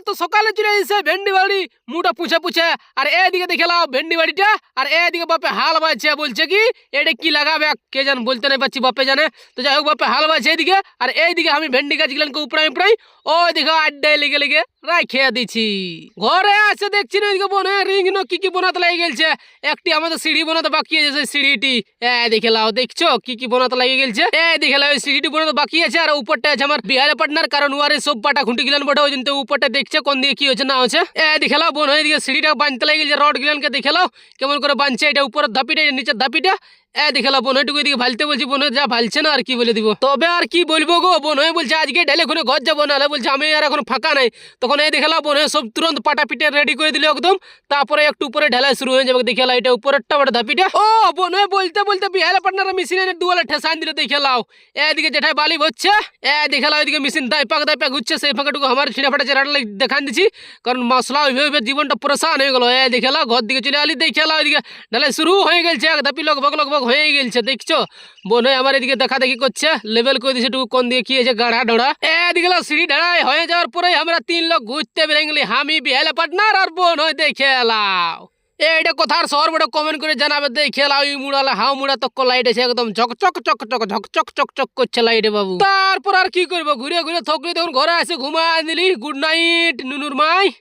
তো সকালে চলে এসে ভেন্ডি বাড়ি মুটা পুছে পুছে, আর এদিকে দেখে লাও ভেন্ডি বাড়িটা, আর এদিকে বাপে হাল বাজছে, বলছে কি এটা কি লাগাবে কে জান, বলতে নাই পারছি, বাপে জানে। তো যাই হোক বাপে হাল বাজছে এদিকে, আর এইদিকে আমি ভেন্ডি গাছগুলাকে উপড়াই উপড়াই ওই দিকে আড্ডায় লেগে লেগে রাখিয়ে দিছি। ঘরে আসে দেখছি না এদিকে বোনে রিং কি কি বানাতে লেগে গেছে। একটি আমাদের সিঁড়ি বানাতে বাকি আছে, সেই সিঁড়িটি দেখে লাও, দেখছো কি কি বানাতে লেগে গেছে। দেখে লাও ওই সিঁড়িটি বানাতে বাকি আছে, আর উপরটা আছে আমার বিহারে পার্টনার, কারণ ওয়ারে সব পাটা খুঁটি গিলান বটে, ওই জন্য উপরটা দেখছে কোন দিকে কি হচ্ছে না হচ্ছে। দেখে লাও বোন এদিকে সিঁড়িটা বাঁধতে লেগে গেছে, রড গিলানকে দেখে লাও কেমন করে বাঁধছে, এটা উপরের ধাপিটা নিচের ধাপিটা। দেখে লাও বোন এটুকু এদিকে ভালতে বলছি, বোন যা ভালছে না আর কি বলে দিব। তবে আর কি বলবো গো, বোন বলছে আজকে ঢেলে খুনে ঘর যাবো, না বলছে আমি আর এখন ফাঁকা নাই। তখন দেখে লাও বোন সব তুরন্ত পাটা পিটে রেডি করে দিল একদম, তারপরে একটু উপরে ঢেলা শুরু হয়ে যাবে। দেখে লাও এটা উপরেরটা বড় ধাপিটা। ও বোন বলতে বলতে বিহারে পার্টনার মেশিনে দুয়ালে ঠেসান দিল। দেখে লাও এদিকে যেটাই বালি হচ্ছে, দেখে লাও এদিকে মেশিন দাই পাক ঘুরছে, সেই ফাঁকাটুকু আমার ছিঁড়ে ফাটা চেরাটা দেখান দিচ্ছি, কারণ মশলা ওইভাবে জীবনটা পরেশান হয়ে গেল। দেখে লাও ঘর দিকে চলে আলি, দেখে লাও এদিকে ঢালাই শুরু হয়ে গেছে, এক ধাপি লগভগ লগভগ হয়ে গেছে। দেখছো বোন আমার এদিকে দেখা দেখি করছে, লেভেল করে দিচ্ছে টুকু কোন দিয়ে কি আছে গাড়া ডোড়া। এদিকে সিঁড়ি ঢাড়াই হয়ে যাওয়ার পরে আমরা 3 লোক ঘুরতে বেরিয়ে, আমি বিহালে পার্টনার আর বোন দেখে লাও। এইটা কোথার শহর বড় কমেন্ট করে জানাবে। দেখে লাও এই মুড়ালে হাও মুড়া তক লাইট আছে, একদম ঝকচক চকচক ঝকচক চকচক করছে লাইটে বাবু। তারপর আর কি করবো, ঘুরে ঘুরে থকলে তখন ঘরে আসে ঘুমা দিলি। গুড নাইট নুনুর মাই।